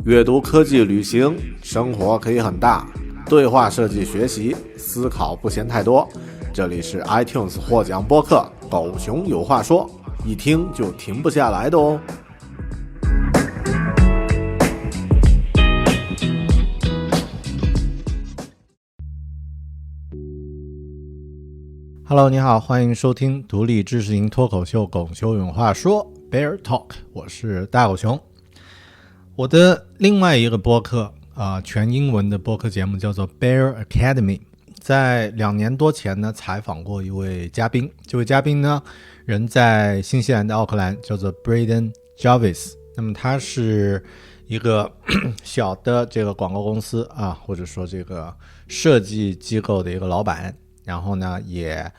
阅读、科技、旅行，生活可以很大。对话设计学习，思考不嫌太多。这里是 iTunes 获奖播客《狗熊有话说》，一听就停不下来的哦。Hello， 你好，欢迎收听独立知识型脱口秀《狗熊有话说》Bear Talk， 我是大狗熊。我的另外一个播客全英文的播客节目叫做 Bear Academy， 在2年多前呢采访过一位嘉宾，这位嘉宾呢人在新西兰的奥克兰，叫做 Brendan Jarvis。 那么他是一个小的这个广告公司或者说这个设计机构的一个老板，然后呢也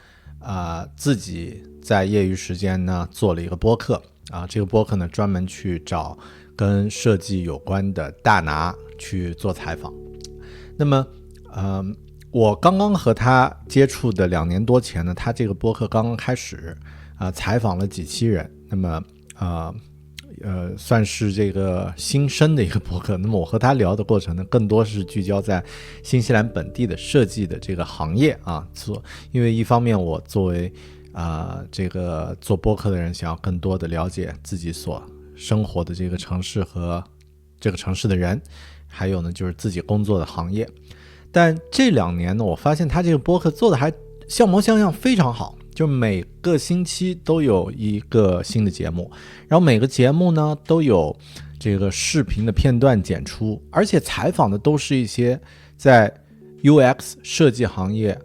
自己在业余时间呢做了一个播客这个播客呢专门去找跟设计有关的大拿去做采访。那么我刚刚和他接触的2年多前呢，他这个播客刚刚开始采访了几期人，那么算是这个新生的一个播客。那么我和他聊的过程呢，更多是聚焦在新西兰本地的设计的这个行业因为一方面我作为这个做播客的人，想要更多的了解自己所生活的这个城市和这个城市的人，还有呢就是自己工作的行业。但这2年呢，我发现他这个播客做的还像模像样，非常好，就每个星期都有一个新的节目，然后每个节目呢都有这个视频的片段剪出，而且采访的都是一些在 UX 设计行业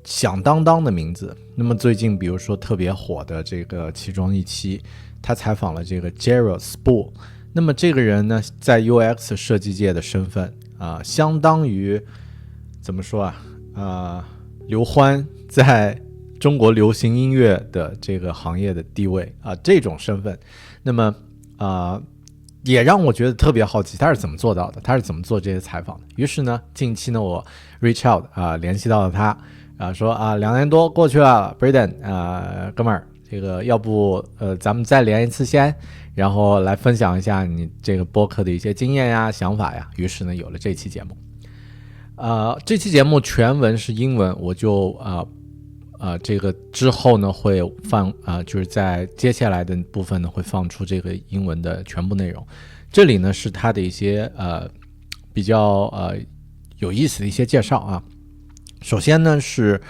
响当当的名字。那么最近比如说特别火的这个其中一期，他采访了这个 Gerald Spool。 那么这个人呢在 UX 设计界的身份相当于怎么说刘欢在中国流行音乐的这个行业的地位这种身份。那么也让我觉得特别好奇，他是怎么做到的，他是怎么做这些采访的。于是呢近期呢我 reach out 联系到了他说2年多过去了 Brendan 哥们儿，这个要不咱们再连一次先，然后来分享一下你这个播客的一些经验呀想法呀。于是呢有了这期节目。这期节目全文是英文，我就这个之后呢会放就是在接下来的部分呢会放出这个英文的全部内容。这里呢是他的一些比较有意思的一些介绍首先呢是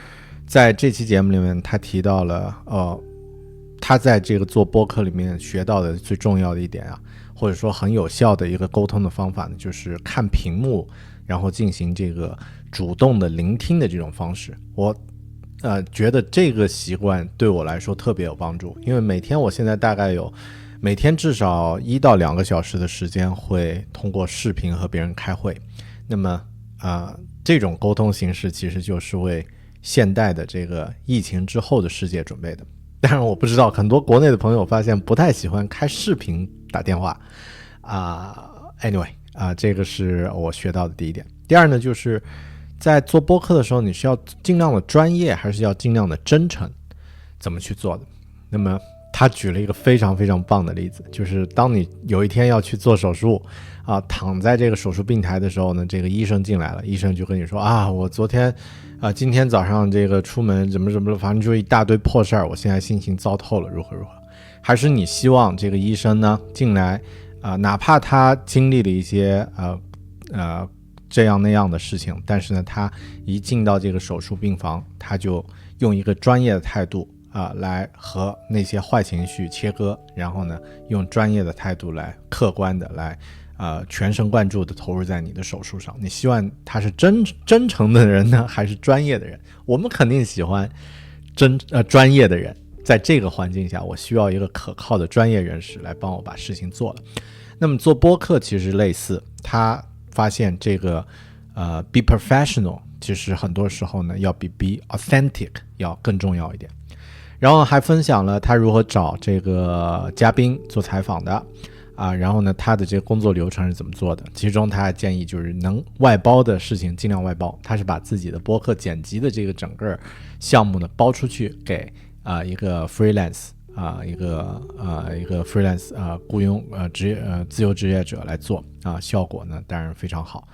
在这期节目里面他提到了他在这个做播客里面学到的最重要的一点或者说很有效的一个沟通的方法呢，就是看屏幕然后进行这个主动的聆听的这种方式。我觉得这个习惯对我来说特别有帮助，因为每天我现在大概有每天至少1到2个小时的时间会通过视频和别人开会。那么这种沟通形式其实就是为现代的这个疫情之后的世界准备的。当然我不知道很多国内的朋友发现不太喜欢开视频打电话anyway这个是我学到的第一点。第二呢，就是在做播客的时候，你是要尽量的专业还是要尽量的真诚，怎么去做的。那么他举了一个非常非常棒的例子，就是当你有一天要去做手术躺在这个手术病台的时候呢，这个医生进来了，医生就跟你说我昨天今天早上这个出门怎么反正就一大堆破事儿，我现在心情糟透了，如何如何。还是你希望这个医生呢进来哪怕他经历了一些这样那样的事情，但是呢他一进到这个手术病房，他就用一个专业的态度来和那些坏情绪切割，然后呢用专业的态度来客观的来全神贯注的投入在你的手术上。你希望他是真诚的人呢还是专业的人？我们肯定喜欢专业的人。在这个环境下，我需要一个可靠的专业人士来帮我把事情做了。那么做播客其实类似，他发现这个be professional 其实很多时候呢要比 be authentic 要更重要一点。然后还分享了他如何找这个嘉宾做采访的然后呢他的这个工作流程是怎么做的。其中他还建议就是能外包的事情尽量外包，他是把自己的播客剪辑的这个整个项目呢包出去给一个 freelance 一个 freelance 雇佣自由职业者来做效果呢当然非常好。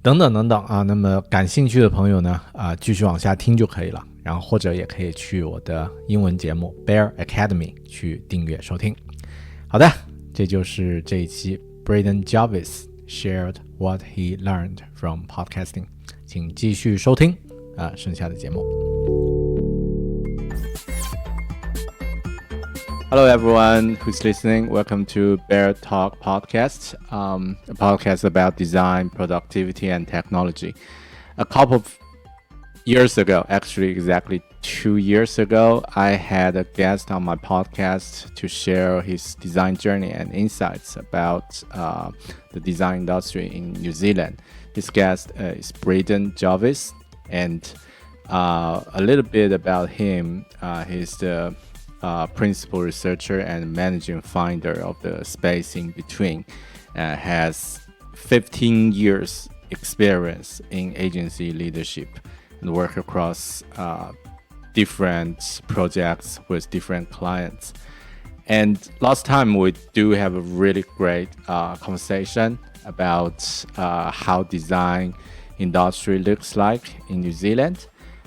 等等等等那么感兴趣的朋友呢继续往下听就可以了，然后或者也可以去我的英文节目 Bear Academy 去订阅收听。好的，这就是这一期 Brendan Jarvis shared what he learned from podcasting， 请继续收听剩下的节目。Hello everyone who's listening. Welcome to Bear Talk Podcast, a podcast about design, productivity, and technology. A couple of years ago, actually exactly 2 years ago, I had a guest on my podcast to share his design journey and insights about the design industry in New Zealand. His guest is Brendan Jarvis, and a little bit about him. He's the principal researcher and managing finder of the space InBetween, has 15 years experience in agency leadership and work across different projects with different clients. And last time we do have a really great conversation about how design industry looks like in New Zealand.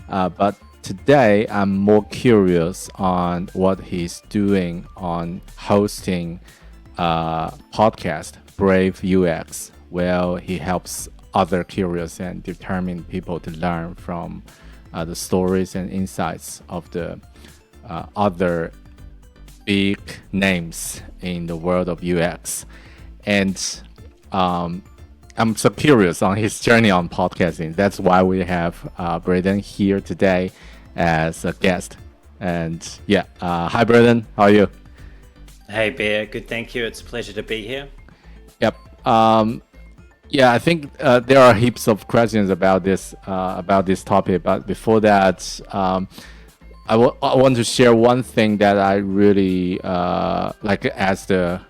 But today, I'm more curious on what he's doing on hosting a podcast, Brave UX, where he helps other curious and determined people to learn from the stories and insights of the other big names in the world of UX. And I'm so curious on his journey on podcasting. That's why we have Brendan here today as a guest. And hi Brendan, how are you? Hey Bear, good, thank you. It's a pleasure to be here. Yep. I think there are heaps of questions about this topic, but before that, I want to share one thing that I really like as the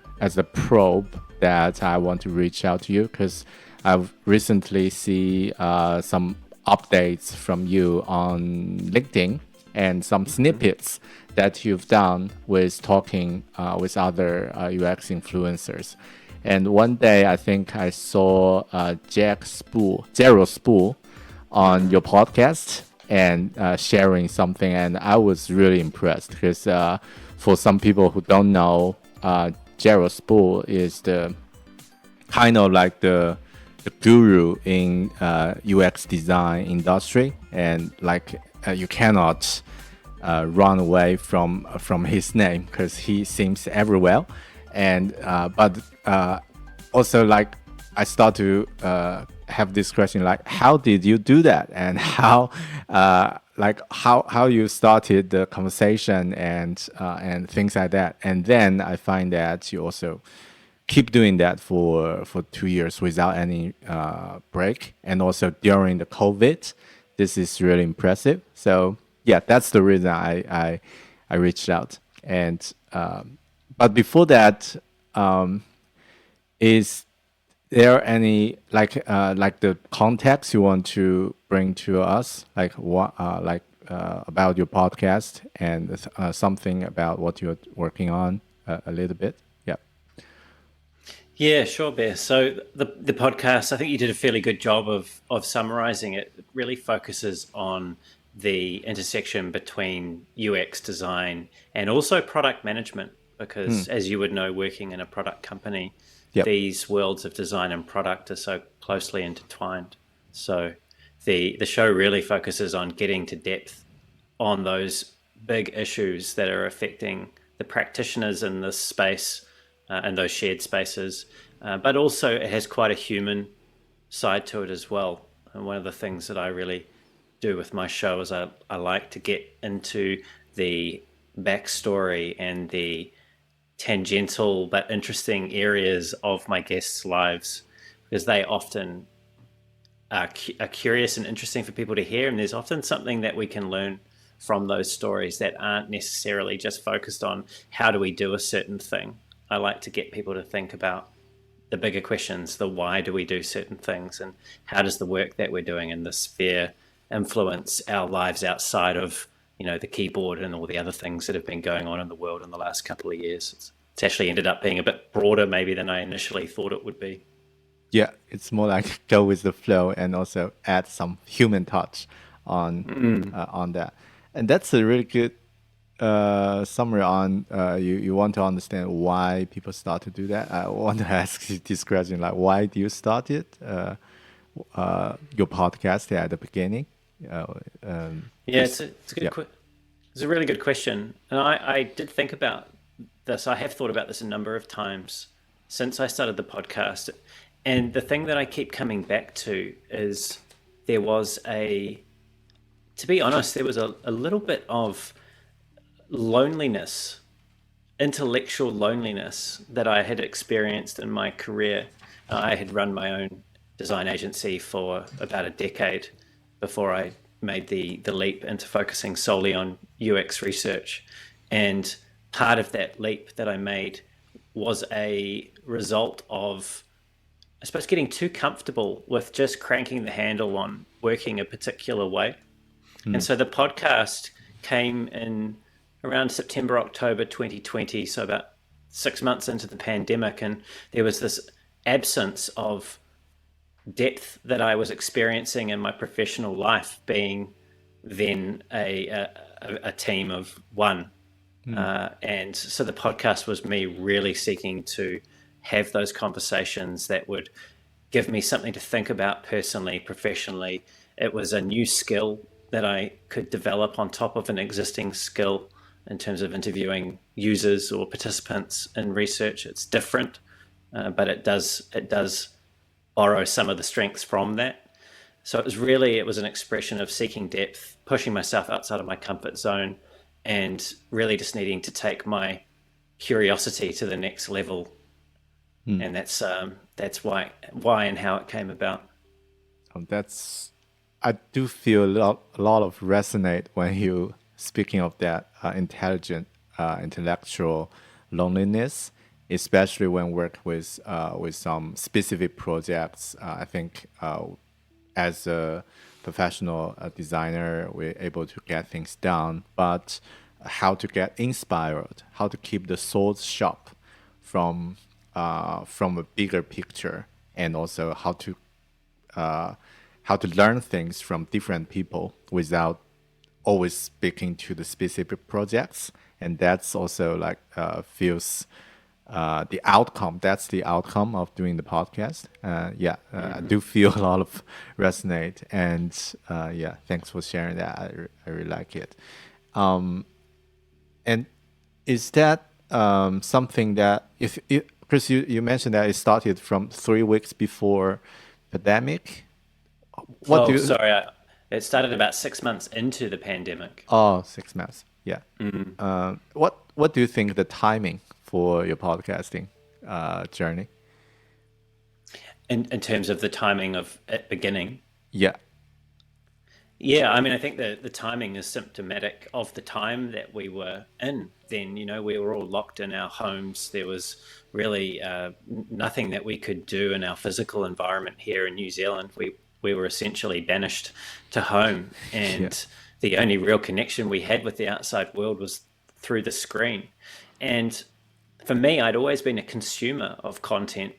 probe that I want to reach out to you, because I've recently see some updates from you on LinkedIn and some snippets that you've done with talking with other UX influencers. And one day I think I saw Zero Spool on your podcast and sharing something, and I was really impressed because for some people who don't know, Zero Spool is the kind of like the guru in UX design industry, and like you cannot run away from his name because he seems everywhere. And but also like I start to have this question like, how did you do that, and how you started the conversation and things like that. And then I find that you also keep doing that for 2 years without any break, and also during the COVID. This is really impressive. So that's the reason I reached out. And but before that, is there any like the context you want to bring to us, like what about your podcast and something about what you're working on a little bit? Yeah, sure, Bear. So the podcast, I think you did a fairly good job of summarizing it. It really focuses on the intersection between UX design and also product management, because as you would know, working in a product company, these worlds of design and product are so closely intertwined. So the show really focuses on getting to depth on those big issues that are affecting the practitioners in this space and those shared spaces. But also it has quite a human side to it as well. And one of the things that I really do with my show is I like to get into the backstory and the tangential but interesting areas of my guests' lives, because they often are curious and interesting for people to hear, and there's often something that we can learn from those stories that aren't necessarily just focused on how do we do a certain thing. I like to get people to think about the bigger questions, the why do we do certain things, and how does the work that we're doing in this sphere influence our lives outside of the keyboard and all the other things that have been going on in the world in the last couple of years. It's actually ended up being a bit broader maybe than I initially thought it would be. Yeah, it's more like go with the flow and also add some human touch on that. And that's a really good summary on you want to understand why people start to do that. I want to ask you this question, like why do you start it, your podcast at the beginning? It's a really good question. And I did think about this. I have thought about this a number of times since I started the podcast. And the thing that I keep coming back to is there was a little bit of loneliness, intellectual loneliness that I had experienced in my career. I had run my own design agency for about a decade before I made the leap into focusing solely on UX research. And part of that leap that I made was a result of, I suppose, getting too comfortable with just cranking the handle on working a particular way. And so the podcast came in around September, October 2020, so about 6 months into the pandemic, and there was this absence of depth that I was experiencing in my professional life, being then a team of one. And so the podcast was me really seeking to have those conversations that would give me something to think about personally, professionally. It was a new skill that I could develop on top of an existing skill in terms of interviewing users or participants in research. It's different, but it does borrow some of the strengths from that. So it was an expression of seeking depth, pushing myself outside of my comfort zone, and really just needing to take my curiosity to the next level. And that's why and how it came about. I do feel a lot of resonate when you speaking of that intellectual loneliness, especially when work with some specific projects. I think as a professional designer, we're able to get things done, but how to get inspired, how to keep the thoughts sharp from a bigger picture, and also how to learn things from different people without always speaking to the specific projects. And that's also like feels the outcome. That's the outcome of doing the podcast. I do feel a lot of resonate. And thanks for sharing that. I really like it. And is that something that Chris, you mentioned that it started from 3 weeks before pandemic. It started about 6 months into the pandemic. 6 months. Yeah. What do you think the timing for your podcasting journey? In terms of the timing of it beginning? Yeah. Yeah, I mean, I think the timing is symptomatic of the time that we were in then. We were all locked in our homes. There was really nothing that we could do in our physical environment here in New Zealand. We were essentially banished to home, and the only real connection we had with the outside world was through the screen. And for me, I'd always been a consumer of content,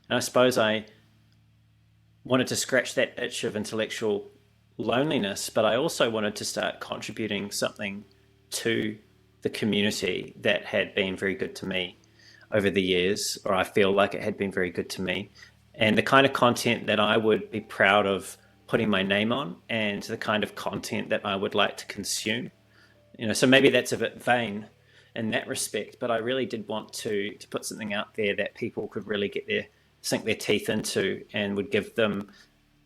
and I suppose I wanted to scratch that itch of intellectual loneliness, but I also wanted to start contributing something to the community that had been very good to me over the years, or I feel like it had been very good to me, and the kind of content that I would be proud of putting my name on, and the kind of content that I would like to consume. So maybe that's a bit vain in that respect, but I really did want to put something out there that people could really sink their teeth into, and would give them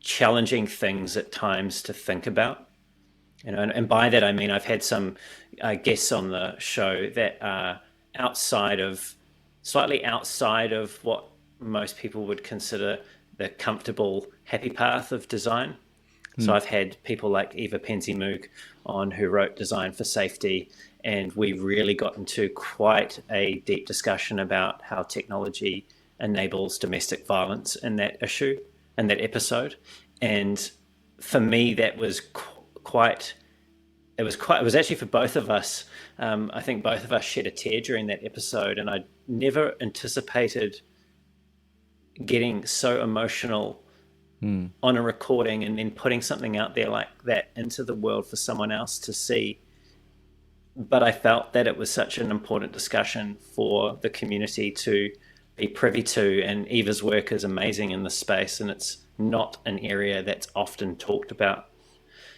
challenging things at times to think about. And by that I mean I've had some guests on the show that are slightly outside of what most people would consider the comfortable happy path of design. So I've had people like Eva Penzi-Moog on, who wrote Design for Safety, and we really got into quite a deep discussion about how technology enables domestic violence in that episode. And for me, that was quite it was actually for both of us. I think both of us shed a tear during that episode, and I never anticipated getting so emotional on a recording and then putting something out there like that into the world for someone else to see. But I felt that it was such an important discussion for the community to be privy to, and Eva's work is amazing in this space, and it's not an area that's often talked about.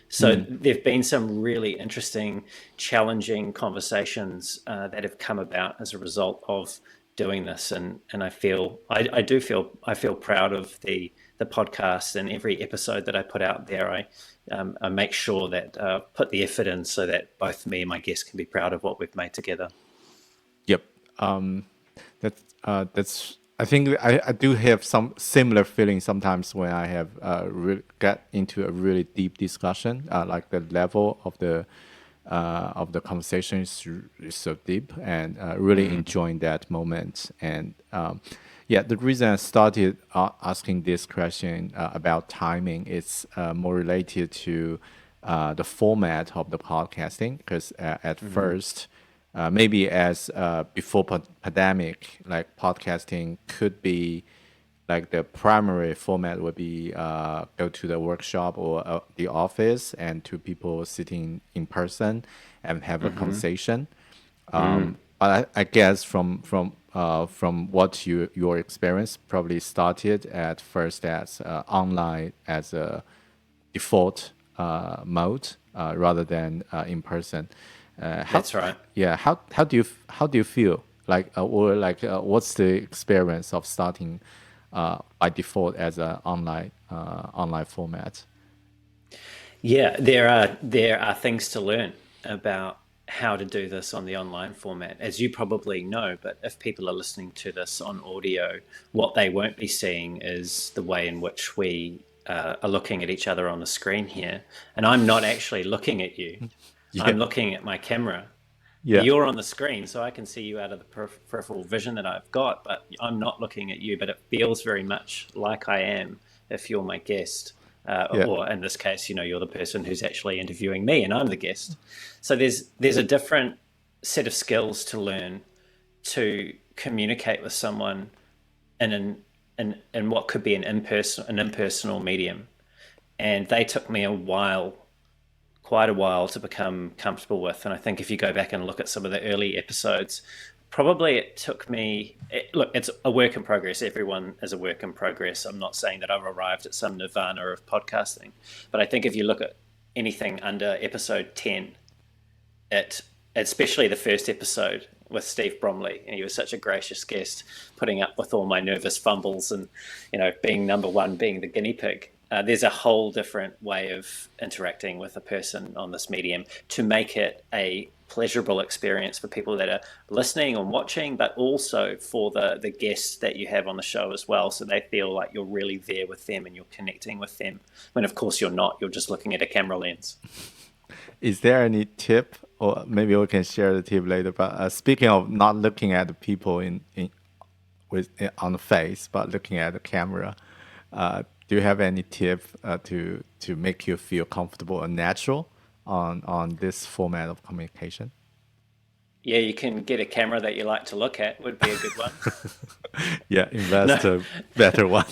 So there've been some really interesting, challenging conversations that have come about as a result of doing this, and I feel proud of the podcast, and every episode that I put out there, I make sure that put the effort in so that both me and my guests can be proud of what we've made together. Yep. That's. I think I do have some similar feelings sometimes when I have got into a really deep discussion, like the level of the conversation is so deep, and really enjoying that moment. And the reason I started asking this question about timing is more related to the format of the podcasting, because at first, maybe as before pandemic, like podcasting could be like the primary format would be go to the workshop or the office and two people sitting in person and have a conversation. But I guess from what your experience probably started at first as online as a default mode rather than in person. That's right. Yeah. How do you feel like what's the experience of starting by default as an online format? Yeah, there are things to learn about how to do this on the online format, as you probably know. But if people are listening to this on audio, what they won't be seeing is the way in which we are looking at each other on the screen here. And I'm not actually looking at you. Yeah. I'm looking at my camera. Yeah. You're on the screen, so I can see you out of the peripheral vision that I've got, but I'm not looking at you. But it feels very much like I am if you're my guest. Or in this case, you're the person who's actually interviewing me and I'm the guest. So there's a different set of skills to learn to communicate with someone in what could be an impersonal medium. And they took me quite a while to become comfortable with. And I think if you go back and look at some of the early episodes, probably it took me, look, it's a work in progress. Everyone is a work in progress. I'm not saying that I've arrived at some nirvana of podcasting, but I think if you look at anything under episode 10, especially the first episode with Steve Bromley, and he was such a gracious guest, putting up with all my nervous fumbles and, being number one, being the guinea pig. There's a whole different way of interacting with a person on this medium to make it a pleasurable experience for people that are listening and watching, but also for the guests that you have on the show as well, so they feel like you're really there with them and you're connecting with them, when of course you're not. You're just looking at a camera lens. Is there any tip, or maybe we can share the tip later, but speaking of not looking at the people on the face, but looking at the camera, do you have any tip to make you feel comfortable and natural on this format of communication? Yeah, you can get a camera that you like to look at, would be a good one. Yeah, invest a better one.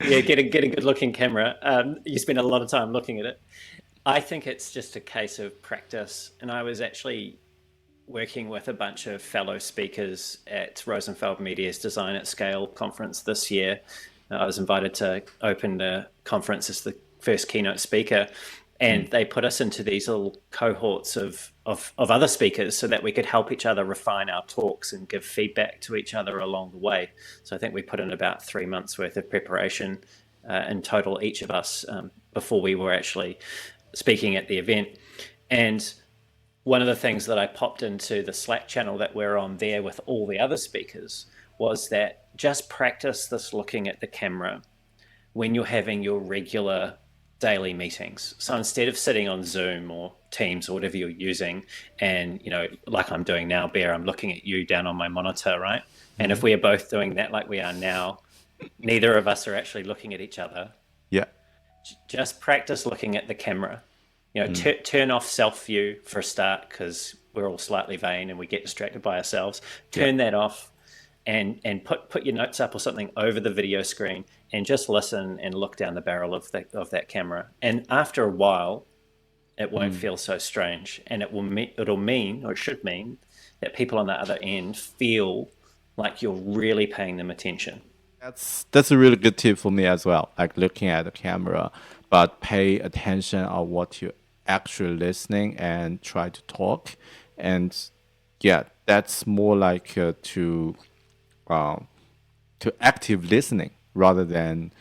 Yeah, get a good looking camera. You spend a lot of time looking at it. I think it's just a case of practice. And I was actually working with a bunch of fellow speakers at Rosenfeld Media's Design at Scale conference this year. I was invited to open the conference as the first keynote speaker, and they put us into these little cohorts of other speakers so that we could help each other refine our talks and give feedback to each other along the way. So I think we put in about 3 months worth of preparation in total, each of us, before we were actually speaking at the event. And one of the things that I popped into the Slack channel that we're on there with all the other speakers was that just practice this looking at the camera when you're having your regular daily meetings. So instead of sitting on Zoom or Teams or whatever you're using, and, like I'm doing now, Bear, I'm looking at you down on my monitor, right? Mm-hmm. And if we are both doing that like we are now, neither of us are actually looking at each other. Yeah. Just practice looking at the camera. turn off self-view for a start, because we're all slightly vain and we get distracted by ourselves. Turn that off and put your notes up or something over the video screen and just listen and look down the barrel of that camera. And after a while, it won't feel so strange, and it should mean that people on the other end feel like you're really paying them attention. That's a really good tip for me as well. Like looking at the camera, but pay attention on what you're actually listening and try to talk. And yeah, that's more like to active listening rather than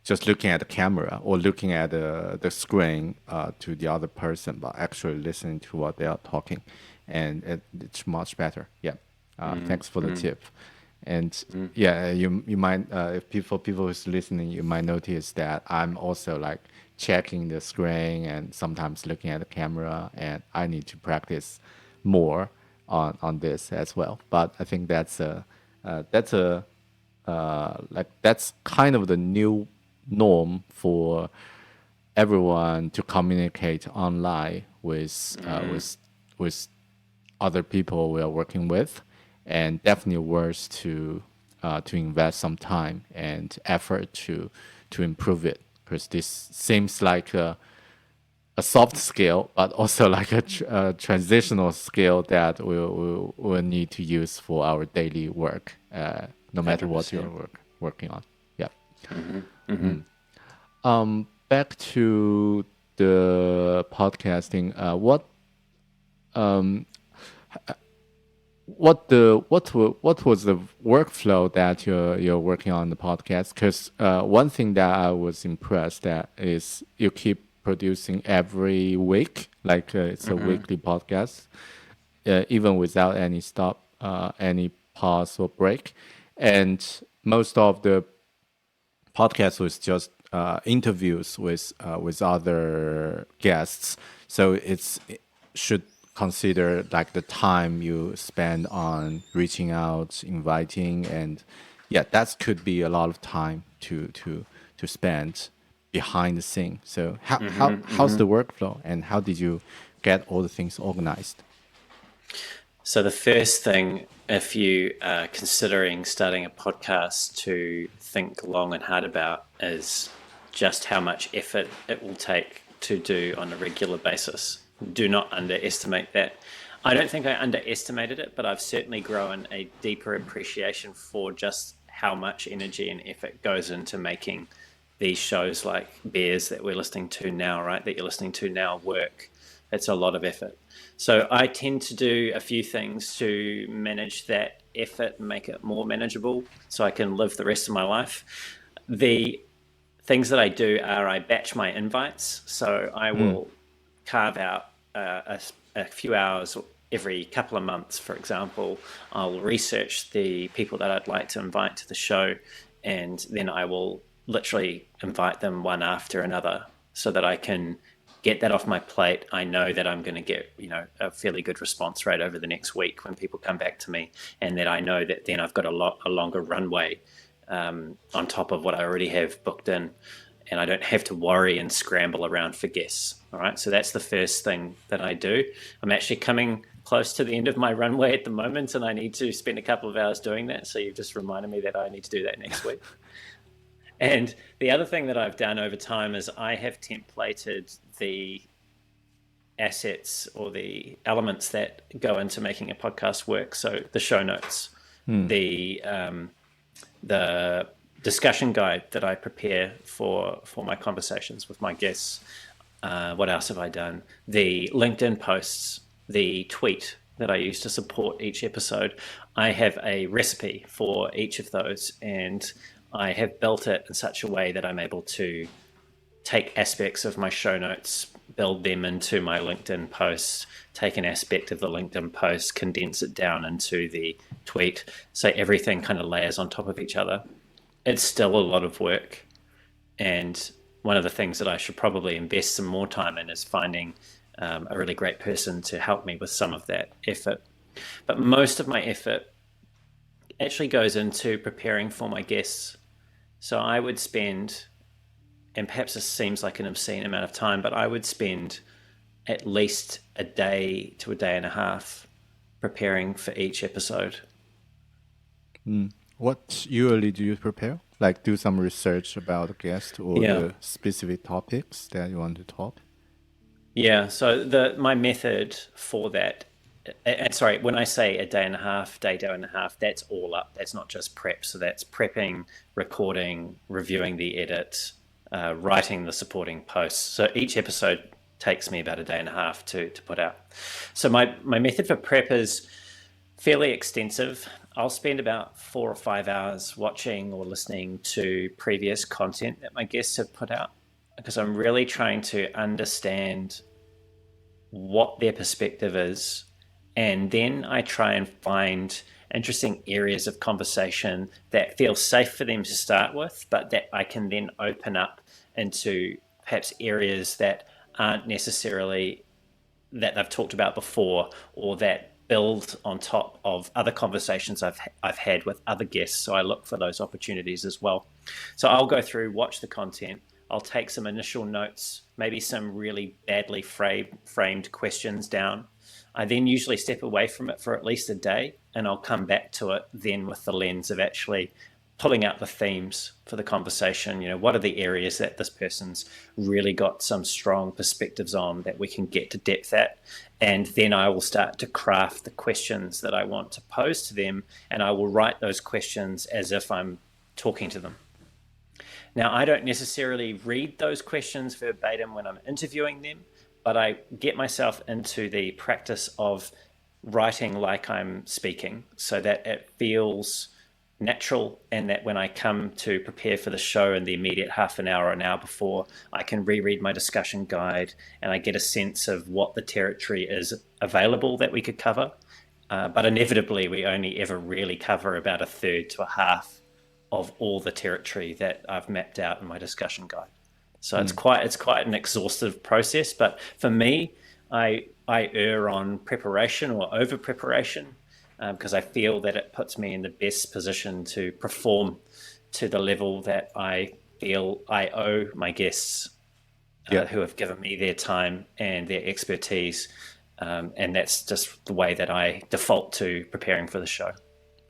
just looking at the camera or looking at the screen to the other person, but actually listening to what they are talking, and it's much better. Yeah, thanks for the tip. And yeah, you might if people who's listening, you might notice that I'm also like checking the screen and sometimes looking at the camera, and I need to practice more on this as well. But I think that's kind of the new norm for everyone to communicate online with other people we are working with, and definitely worth to invest some time and effort to improve it, because this seems like a soft skill, but also like a transitional skill that we'll need to use for our daily work, no matter 100%. What you're working on. Yeah. Back to the podcasting. What was the workflow that you're working on the podcast? Because one thing that I was impressed at is you keep producing every week, like it's a weekly podcast, even without any stop, any pause or break. And most of the podcast was just interviews with other guests, so it should consider like the time you spend on reaching out, inviting, and yeah, that could be a lot of time to spend behind the scene. So how's the workflow, and how did you get all the things organized? So the first thing, if you are considering starting a podcast, to think long and hard about is just how much effort it will take to do on a regular basis. Do not underestimate that. I don't think I underestimated it, but I've certainly grown a deeper appreciation for just how much energy and effort goes into making these shows like Bears that we're listening to now, right? That you're listening to now work. It's a lot of effort. So I tend to do a few things to manage that effort and make it more manageable so I can live the rest of my life. The things that I do are I batch my invites. So I will carve out a few hours every couple of months, for example. I'll research the people that I'd like to invite to the show, and then I will literally invite them one after another so that I can get that off my plate. I know that I'm going to get, a fairly good response rate over the next week when people come back to me, and that I know that then I've got a longer runway on top of what I already have booked in, and I don't have to worry and scramble around for guests. All right, so that's the first thing that I do. I'm actually coming close to the end of my runway at the moment, and I need to spend a couple of hours doing that. So you've just reminded me that I need to do that next week. And the other thing that I've done over time is I have templated the assets or the elements that go into making a podcast work. So the show notes, the discussion guide that I prepare for my conversations with my guests. What else have I done? The LinkedIn posts, the tweet that I use to support each episode. I have a recipe for each of those, and I have built it in such a way that I'm able to take aspects of my show notes, build them into my LinkedIn posts, take an aspect of the LinkedIn post, condense it down into the tweet, so everything kind of layers on top of each other. It's still a lot of work, and one of the things that I should probably invest some more time in is finding a really great person to help me with some of that effort. But most of my effort actually goes into preparing for my guests. So I would spend, and perhaps this seems like an obscene amount of time, but I would spend at least a day to a day and a half preparing for each episode. What usually do you prepare? Like do some research about the guest or the specific topics that you want to talk? Yeah, so my method for that, and sorry, when I say a day and a half, day and a half, that's all up. That's not just prep. So that's prepping, recording, reviewing the edit, writing the supporting posts. So each episode takes me about a day and a half to put out. So my method for prep is fairly extensive. I'll spend about 4 or 5 hours watching or listening to previous content that my guests have put out, because I'm really trying to understand what their perspective is. And then I try and find interesting areas of conversation that feel safe for them to start with, but that I can then open up into perhaps areas that aren't necessarily that they've talked about before, or that build on top of other conversations I've had with other guests. So I look for those opportunities as well. So I'll go through, watch the content. I'll take some initial notes, maybe some really badly framed questions down. I then usually step away from it for at least a day, and I'll come back to it then with the lens of actually pulling out the themes for the conversation. You know, what are the areas that this person's really got some strong perspectives on that we can get to depth at? And then I will start to craft the questions that I want to pose to them, and I will write those questions as if I'm talking to them. Now, I don't necessarily read those questions verbatim when I'm interviewing them, but I get myself into the practice of writing like I'm speaking, so that it feels natural, and that when I come to prepare for the show in the immediate half an hour or an hour before, I can reread my discussion guide and I get a sense of what the territory is available that we could cover. But inevitably, we only ever really cover about a third to a half of all the territory that I've mapped out in my discussion guide. So it's quite an exhaustive process. But for me, I err on preparation or over preparation, because I feel that it puts me in the best position to perform to the level that I feel I owe my guests, who have given me their time and their expertise. And that's just the way that I default to preparing for the show.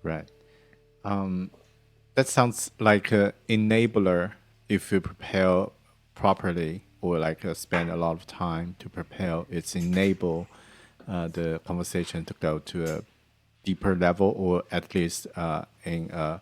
Right. That sounds like an enabler if you prepare properly, or like spend a lot of time to prepare. It's enable the conversation to go to a deeper level, or at least in an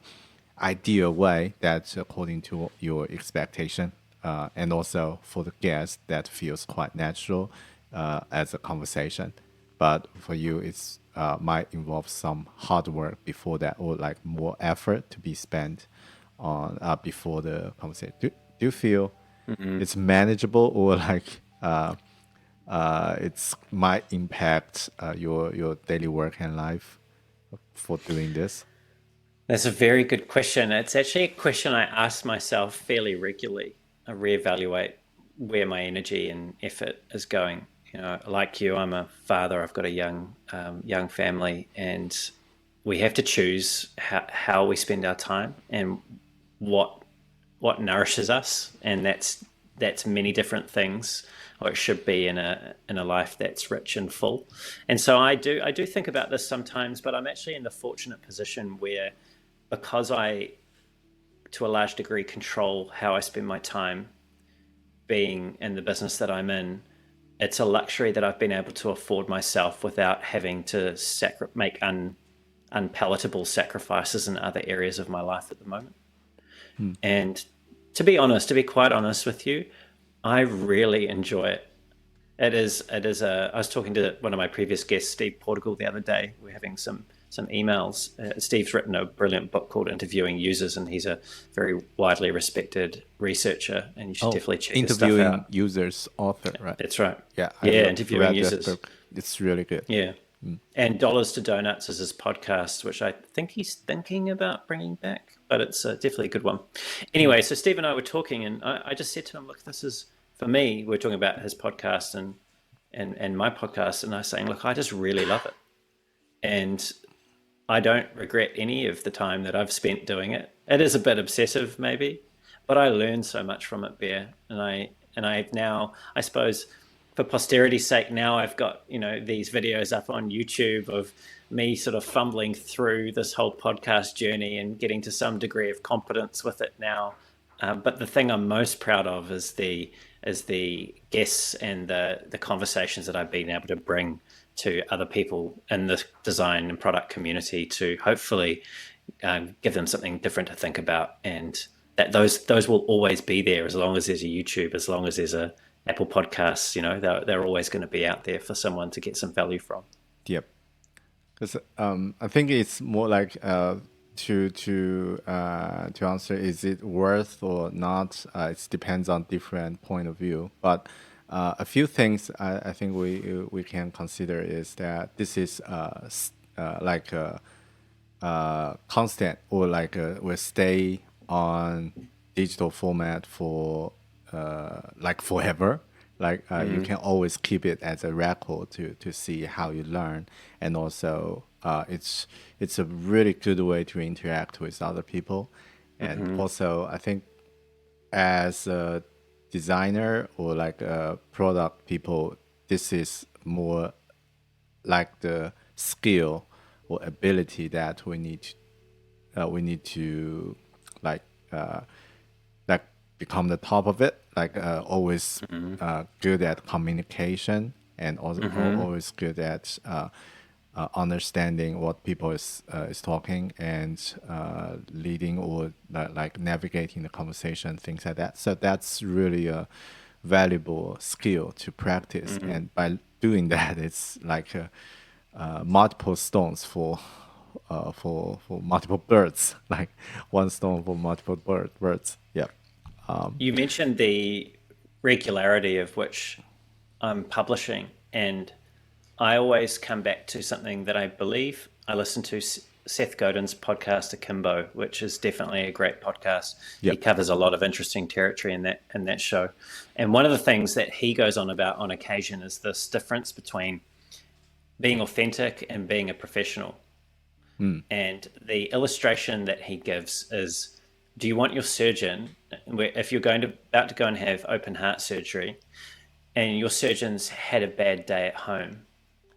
ideal way that's according to your expectation, and also for the guest that feels quite natural as a conversation. But for you, it's might involve some hard work before that, or like more effort to be spent on before the conversation. Do you feel it's manageable, or like it's might impact your daily work and life for doing this? That's a very good question. It's actually a question I ask myself fairly regularly. I reevaluate where my energy and effort is going. You know, like you, I'm a father. I've got a young family, and we have to choose how we spend our time and what nourishes us, and that's many different things, or it should be in a life that's rich and full. And so I do think about this sometimes, but I'm actually in the fortunate position where, because I, to a large degree, control how I spend my time being in the business that I'm in, it's a luxury that I've been able to afford myself without having to make unpalatable sacrifices in other areas of my life at the moment. And to be quite honest with you, I really enjoy it. It is I was talking to one of my previous guests, Steve Portugal, the other day. We're having some emails. Steve's written a brilliant book called Interviewing Users, and he's a very widely respected researcher, and you should definitely check his stuff out. Interviewing Users author, right? That's right. Yeah, Interviewing Users. Book. It's really good. Yeah. And Dollars to Donuts is his podcast, which I think he's thinking about bringing back, but it's definitely a good one. Anyway, so Steve and I were talking, and I just said to him, look, this is, for me, we're talking about his podcast and my podcast, and I was saying, look, I just really love it. And I don't regret any of the time that I've spent doing it. It is a bit obsessive, maybe, but I learned so much from it, Bear. And I've now, I suppose, for posterity's sake, now I've got, these videos up on YouTube of me sort of fumbling through this whole podcast journey and getting to some degree of competence with it now. But the thing I'm most proud of is the guests and the conversations that I've been able to bring to other people in the design and product community to hopefully give them something different to think about, and that those will always be there as long as there's a YouTube, as long as there's a Apple Podcasts. They're always going to be out there for someone to get some value from. Yep. Because I think it's more like to answer, is it worth or not? It depends on different point of view. But a few things I think we can consider is that this is like a constant, or like will stay on digital format for like forever. Like you can always keep it as a record to see how you learn, and also it's a really good way to interact with other people. And also I think as a designer or like a product people, this is more like the skill or ability that we need to like become the top of it, like always good at communication, and also always good at understanding what people is talking, and leading or like navigating the conversation, things like that. So that's really a valuable skill to practice, and by doing that, it's like multiple stones for multiple birds, like one stone for multiple birds. Yeah. You mentioned the regularity of which I'm publishing, and I always come back to something that I believe I listen to Seth Godin's podcast Akimbo, which is definitely a great podcast. Yep. He covers a lot of interesting territory in that show. And one of the things that he goes on about on occasion is this difference between being authentic and being a professional. And the illustration that he gives is, do you want your surgeon, if you're about to go and have open heart surgery, and your surgeon's had a bad day at home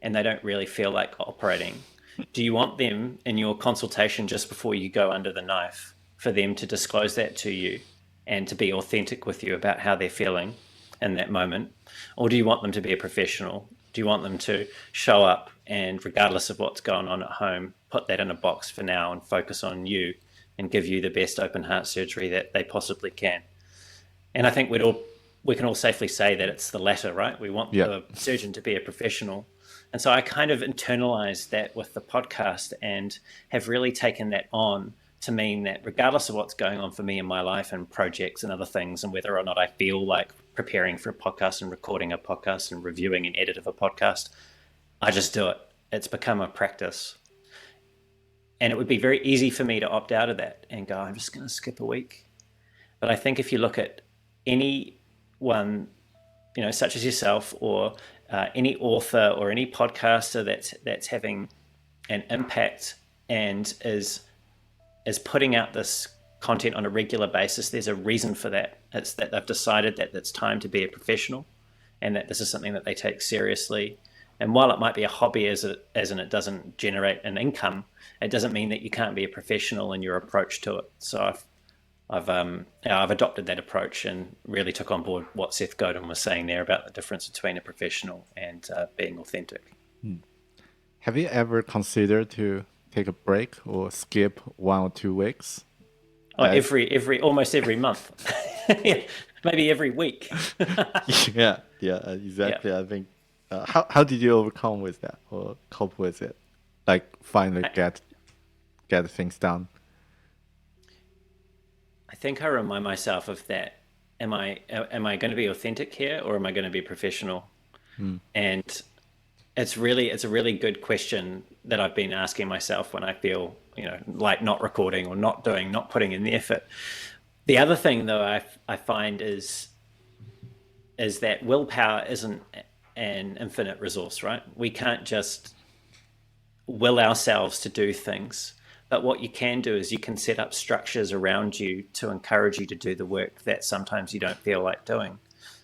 and they don't really feel like operating, do you want them in your consultation just before you go under the knife for them to disclose that to you and to be authentic with you about how they're feeling in that moment? Or do you want them to be a professional? Do you want them to show up and, regardless of what's going on at home, put that in a box for now and focus on you and give you the best open heart surgery that they possibly can? And I think we can all safely say that it's the latter, right? We want the surgeon to be a professional. And so I kind of internalized that with the podcast and have really taken that on to mean that regardless of what's going on for me in my life and projects and other things, and whether or not I feel like preparing for a podcast and recording a podcast and reviewing an edit of a podcast, I just do it. It's become a practice. And it would be very easy for me to opt out of that and go, I'm just going to skip a week. But I think if you look at anyone, such as yourself, or any author or any podcaster that's having an impact and is putting out this content on a regular basis, there's a reason for that. It's that they've decided that it's time to be a professional, and that this is something that they take seriously. And while it might be a hobby as in it doesn't generate an income, it doesn't mean that you can't be a professional in your approach to it. So I've adopted that approach and really took on board what Seth Godin was saying there about the difference between a professional and being authentic. Have you ever considered to take a break or skip 1 or 2 weeks? Oh, almost every month. Yeah, maybe every week. yeah, exactly. Yeah. I think. How did you overcome with that or cope with it? Like finally get things done. I think I remind myself of that. Am I going to be authentic here, or am I going to be professional? And it's a really good question that I've been asking myself when I feel, like not recording or not putting in the effort. The other thing though I find is that willpower isn't an infinite resource, right? We can't just will ourselves to do things. But what you can do is you can set up structures around you to encourage you to do the work that sometimes you don't feel like doing.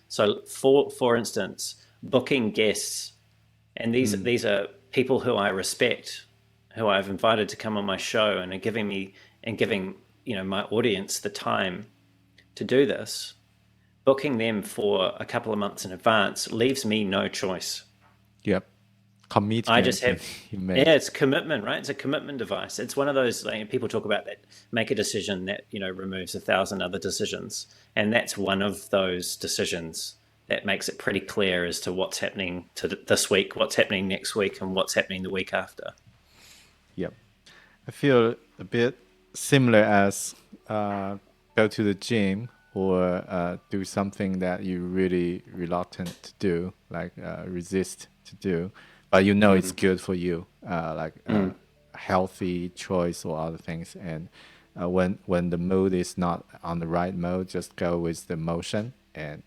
So for instance, booking guests, and these are people who I respect, who I've invited to come on my show, and are giving my audience the time to do this. Booking them for a couple of months in advance leaves me no choice. Yep. Commitment. I just have, it's commitment, right? It's a commitment device. It's one of those, people talk about that, make a decision that, removes 1,000 other decisions. And that's one of those decisions that makes it pretty clear as to what's happening to this week, what's happening next week, and what's happening the week after. Yep. I feel a bit similar as go to the gym or do something that you're really reluctant to do, like resist to do, but it's good for you, like a healthy choice or other things. And when the mood is not on the right mode, just go with the motion and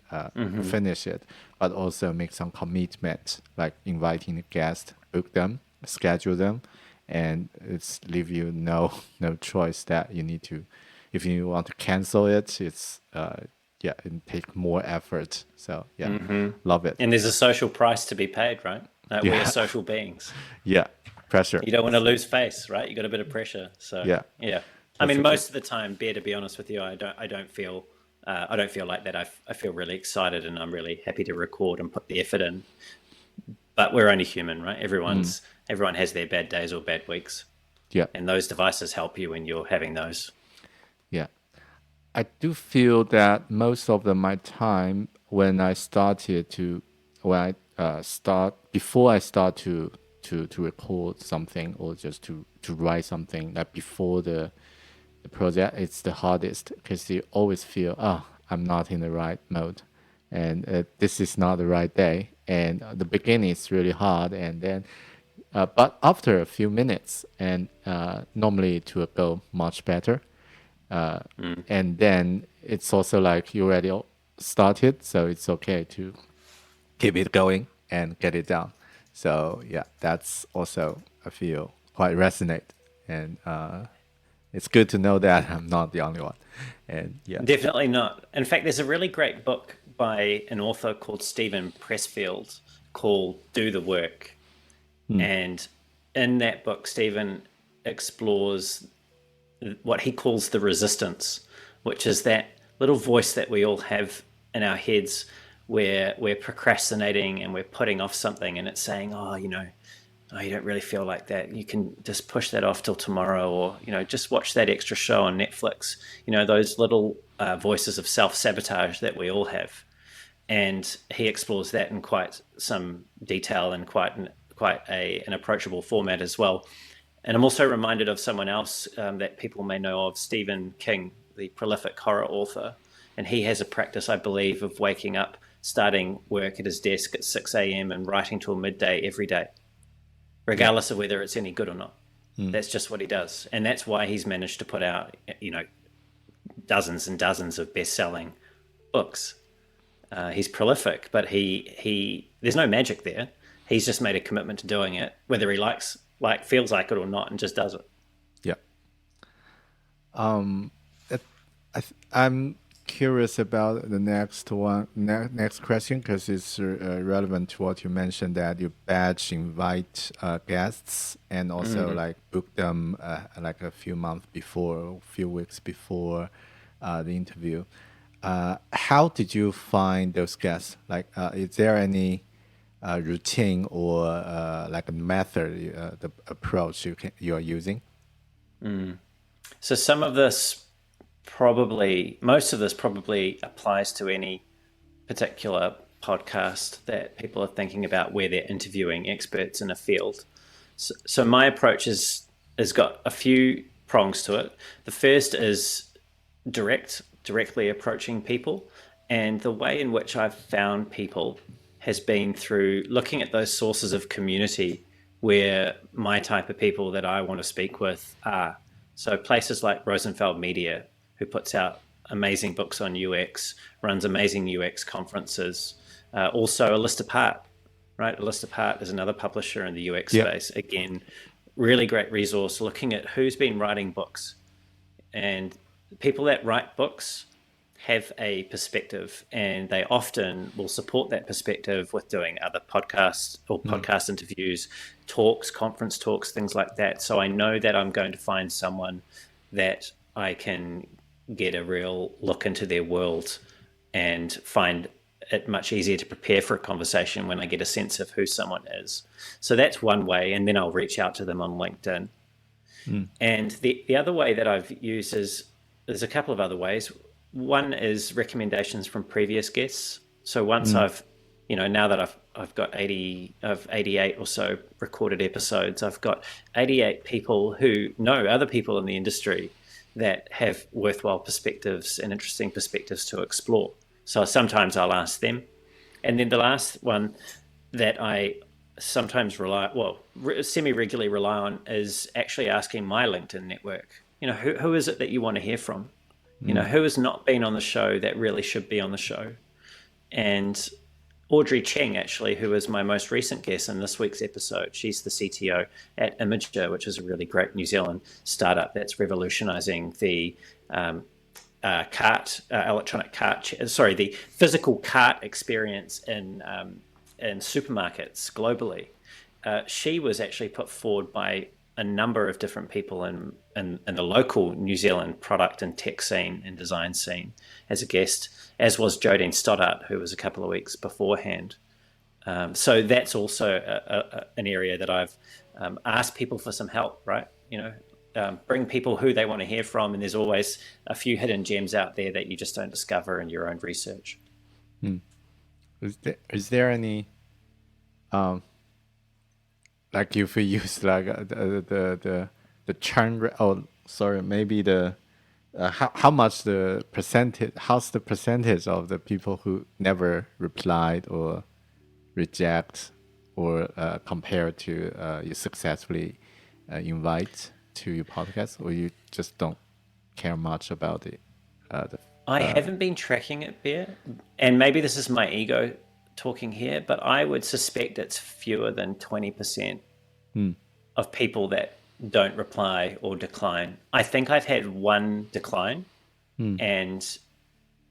finish it, but also make some commitment, like inviting the guest, book them, schedule them, and it's leave you no choice that you need to. If you want to cancel it, it's it take more effort. So love it. And there's a social price to be paid, right? We are social beings. Yeah, pressure. You don't want to lose face, right? You got a bit of pressure. So yeah. I mean, most of the time, Bear, to be honest with you, I don't feel like that. I feel really excited, and I'm really happy to record and put the effort in. But we're only human, right? Everyone has their bad days or bad weeks. Yeah. And those devices help you when you're having those. Yeah. I do feel that most of my time before I start to record something or just to write something, like before the project, it's the hardest because you always feel, I'm not in the right mode, and this is not the right day. And the beginning is really hard, and then but after a few minutes, and normally it will go much better. And then it's also like you already started, so it's okay to keep it going and get it done. So yeah, that's also, I feel, quite resonate, and it's good to know that I'm not the only one. And definitely not. In fact, there's a really great book by an author called Stephen Pressfield called Do the Work. And in that book, Stephen explores what he calls the resistance, which is that little voice that we all have in our heads where we're procrastinating and we're putting off something, and it's saying, you don't really feel like that. You can just push that off till tomorrow, or, just watch that extra show on Netflix. Those little voices of self-sabotage that we all have. And he explores that in quite some detail and quite an approachable format as well. And I'm also reminded of someone else that people may know of, Stephen King, the prolific horror author. And he has a practice, I believe, of waking up, starting work at his desk at 6 a.m. and writing till midday every day, regardless of whether it's any good or not. That's just what he does. And that's why he's managed to put out, dozens and dozens of best-selling books. He's prolific, but there's no magic there. He's just made a commitment to doing it, whether he feels like it or not, and just does it. Yeah. I'm curious about the next question, because it's relevant to what you mentioned, that you invite guests and also book them like a few weeks before the interview. How did you find those guests? Like, is there any routine or like a method, the approach you are using? So most of this probably applies to any particular podcast that people are thinking about where they're interviewing experts in a field. So my approach has got a few prongs to it. The first is directly approaching people. And the way in which I've found people has been through looking at those sources of community where my type of people that I want to speak with are. So places like Rosenfeld Media, who puts out amazing books on UX, runs amazing UX conferences. Also, A List Apart, right? A List Apart is another publisher in the UX space. Again, really great resource looking at who's been writing books. And people that write books have a perspective, and they often will support that perspective with doing other podcasts or podcast interviews, talks, conference talks, things like that. So I know that I'm going to find someone that I can get a real look into their world and find it much easier to prepare for a conversation when I get a sense of who someone is. So that's one way, and then I'll reach out to them on LinkedIn. And the other way that I've used is, there's a couple of other ways. One is recommendations from previous guests. So once I've, now that I've got 88 or so recorded episodes, I've got 88 people who know other people in the industry that have worthwhile perspectives and interesting perspectives to explore. So sometimes I'll ask them. And then the last one that I sometimes semi-regularly rely on is actually asking my LinkedIn network, who is it that you want to hear from? Who has not been on the show that really should be on the show? And Audrey Cheng, actually, who is my most recent guest in this week's episode, she's the CTO at Imager, which is a really great New Zealand startup that's revolutionizing the the physical cart experience in supermarkets globally. She was actually put forward by a number of different people in the local New Zealand product and tech scene and design scene as a guest, as was Jodine Stoddart, who was a couple of weeks beforehand. So that's also an area that I've asked people for some help, right? Bring people who they want to hear from, and there's always a few hidden gems out there that you just don't discover in your own research. Is there any like if we use like the churn rate? Oh, sorry, maybe the how much the percentage? How's the percentage of the people who never replied or reject or compared to you successfully invite to your podcast, or you just don't care much about it? I haven't been tracking it, Bear, and maybe this is my ego talking here, but I would suspect it's fewer than 20% of people that don't reply or decline. I think I've had one decline, and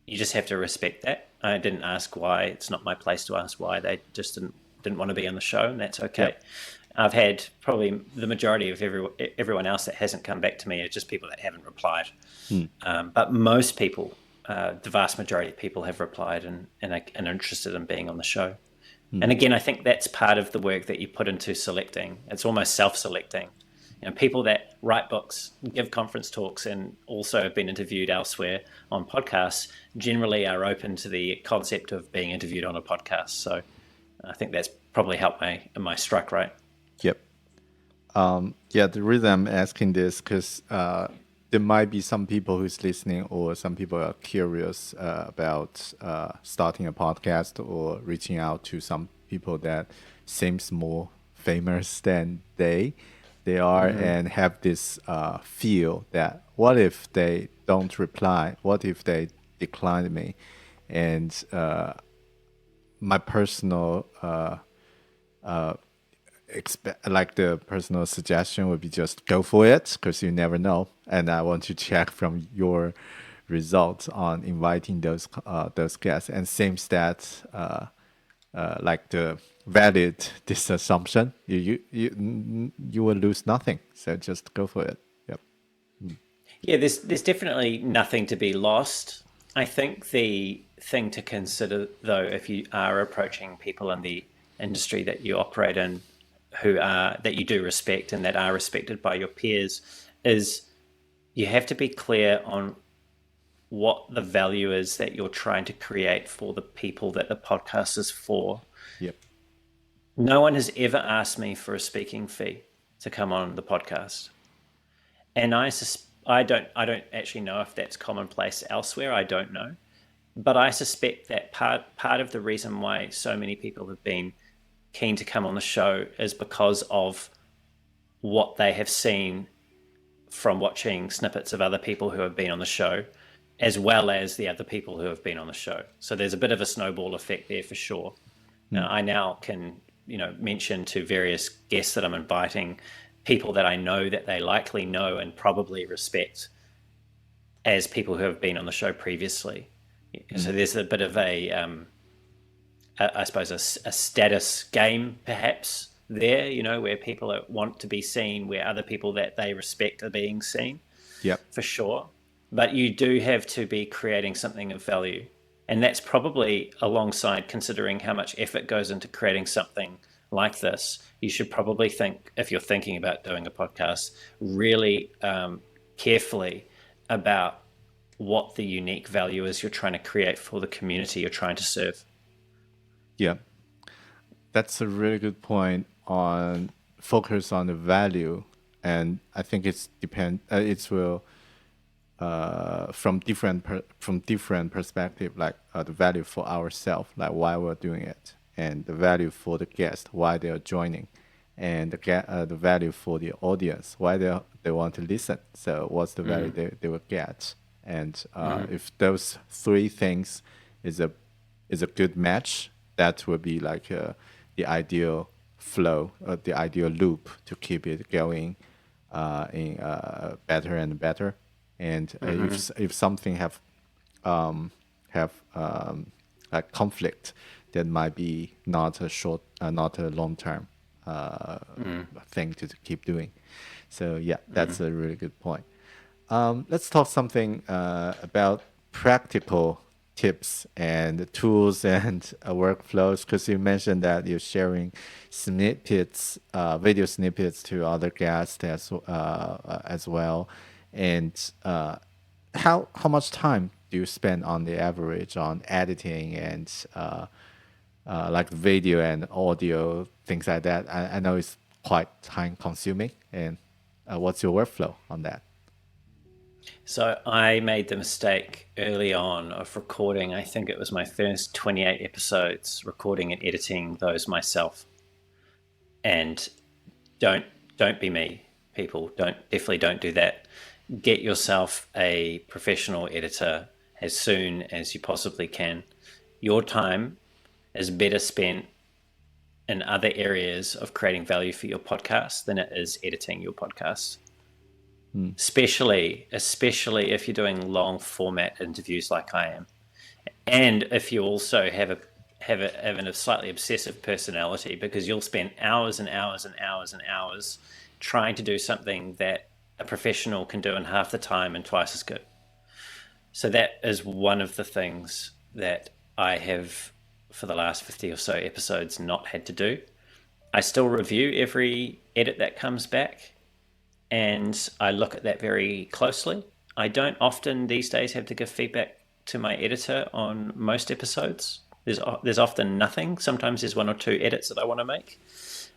you just have to respect that. I didn't ask why. It's not my place to ask why. They just didn't want to be on the show, and that's okay. Yep. I've had probably the majority of everyone else that hasn't come back to me are just people that haven't replied. But most people, the vast majority of people have replied and are interested in being on the show. And again, I think that's part of the work that you put into selecting. It's almost self-selecting. People that write books, give conference talks, and also have been interviewed elsewhere on podcasts generally are open to the concept of being interviewed on a podcast. So I think that's probably helped my strike rate. Yep. The reason I'm asking this because there might be some people who's listening, or some people are curious about starting a podcast or reaching out to some people that seems more famous than they are, and have this feel that what if they don't reply? What if they decline me? And my personal the personal suggestion would be just go for it, because you never know. And I want to check from your results on inviting those guests, and seems that like the valid this assumption, you will lose nothing. So just go for it. Yep. Yeah, there's definitely nothing to be lost. I think the thing to consider, though, if you are approaching people in the industry that you operate in, that you do respect and that are respected by your peers, is you have to be clear on what the value is that you're trying to create for the people that the podcast is for. Yep. No one has ever asked me for a speaking fee to come on the podcast, and I don't actually know if that's commonplace elsewhere. I don't know, but I suspect that part of the reason why so many people have been keen to come on the show is because of what they have seen from watching snippets of other people who have been on the show, as well as the other people who have been on the show. So there's a bit of a snowball effect there for sure. Now, I now can, mention to various guests that I'm inviting people that I know that they likely know and probably respect as people who have been on the show previously. So there's a bit of I suppose, a status game, perhaps, there, where people want to be seen, where other people that they respect are being seen. Yep. For sure. But you do have to be creating something of value. And that's probably alongside considering how much effort goes into creating something like this. You should probably think, if you're thinking about doing a podcast, really carefully about what the unique value is you're trying to create for the community you're trying to serve. Yeah, that's a really good point on focus on the value, and I think it will from different perspective, like the value for ourselves, like why we're doing it, and the value for the guest, why they are joining, and the value for the audience, why they want to listen. So what's the value they will get, and if those three things is a good match, that will be like the ideal flow, the ideal loop to keep it going in better and better. And if something have like conflict, that might be not a long term thing to keep doing. So yeah, that's a really good point. Let's talk something about practical tips and tools and workflows, because you mentioned that you're sharing snippets, video snippets to other guests as well. And how much time do you spend on the average on editing and like video and audio, things like that? I know it's quite time consuming. And what's your workflow on that? So I made the mistake early on of recording, I think it was my first 28 episodes, recording and editing those myself. And don't be me, people. Definitely don't do that. Get yourself a professional editor as soon as you possibly can. Your time is better spent in other areas of creating value for your podcast than it is editing your podcast. Especially if you're doing long format interviews like I am, and if you also have a slightly obsessive personality, because you'll spend hours and hours and hours and hours trying to do something that a professional can do in half the time and twice as good. So that is one of the things that I have, for the last 50 or so episodes, not had to do. I still review every edit that comes back, and I look at that very closely. I don't often these days have to give feedback to my editor on most episodes. There's often nothing. Sometimes there's one or two edits that I want to make.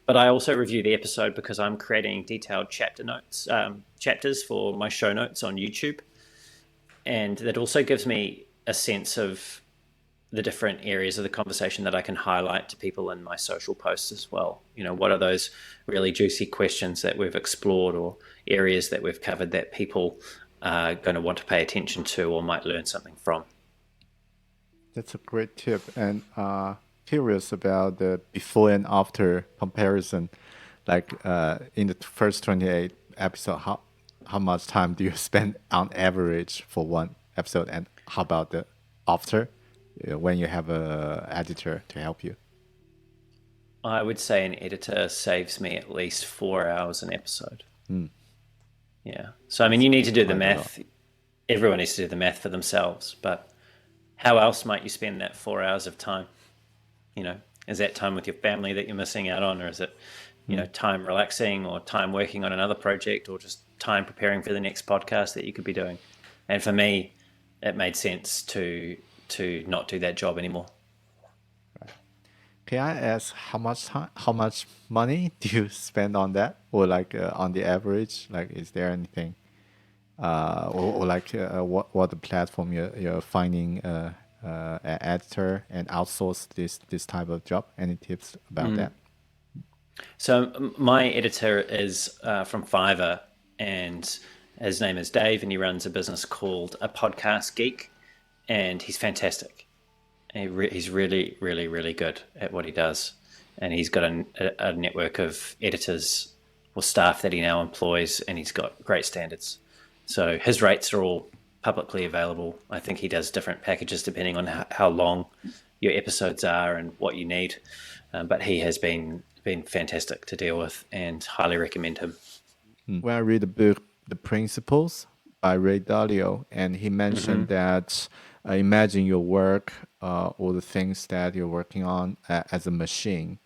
But I also review the episode because I'm creating detailed chapters for my show notes on YouTube. And that also gives me a sense of the different areas of the conversation that I can highlight to people in my social posts as well. What are those really juicy questions that we've explored, or areas that we've covered that people are going to want to pay attention to or might learn something from. That's a great tip. And curious about the before and after comparison. Like in the first 28 episode, how much time do you spend on average for one episode? And how about the after, when you have a editor to help you? I would say an editor saves me at least 4 hours an episode. Yeah. So, I mean, you need to do the math. Everyone needs to do the math for themselves. But how else might you spend that 4 hours of time? Is that time with your family that you're missing out on? Or is it, time relaxing, or time working on another project, or just time preparing for the next podcast that you could be doing? And for me, it made sense to not do that job anymore. Can I ask how much money do you spend on that, or like on the average? Like, is there anything, or like what the platform you're finding an editor and outsource this type of job? Any tips about that? So my editor is from Fiverr, and his name is Dave, and he runs a business called A Podcast Geek, and he's fantastic. He's really, really, really good at what he does. And he's got a network of editors or staff that he now employs, and he's got great standards. So his rates are all publicly available. I think he does different packages depending on how long your episodes are and what you need. But he has been fantastic to deal with, and highly recommend him. When I read the book, The Principles by Ray Dalio, and he mentioned that imagine your work or the things that you're working on as a machine.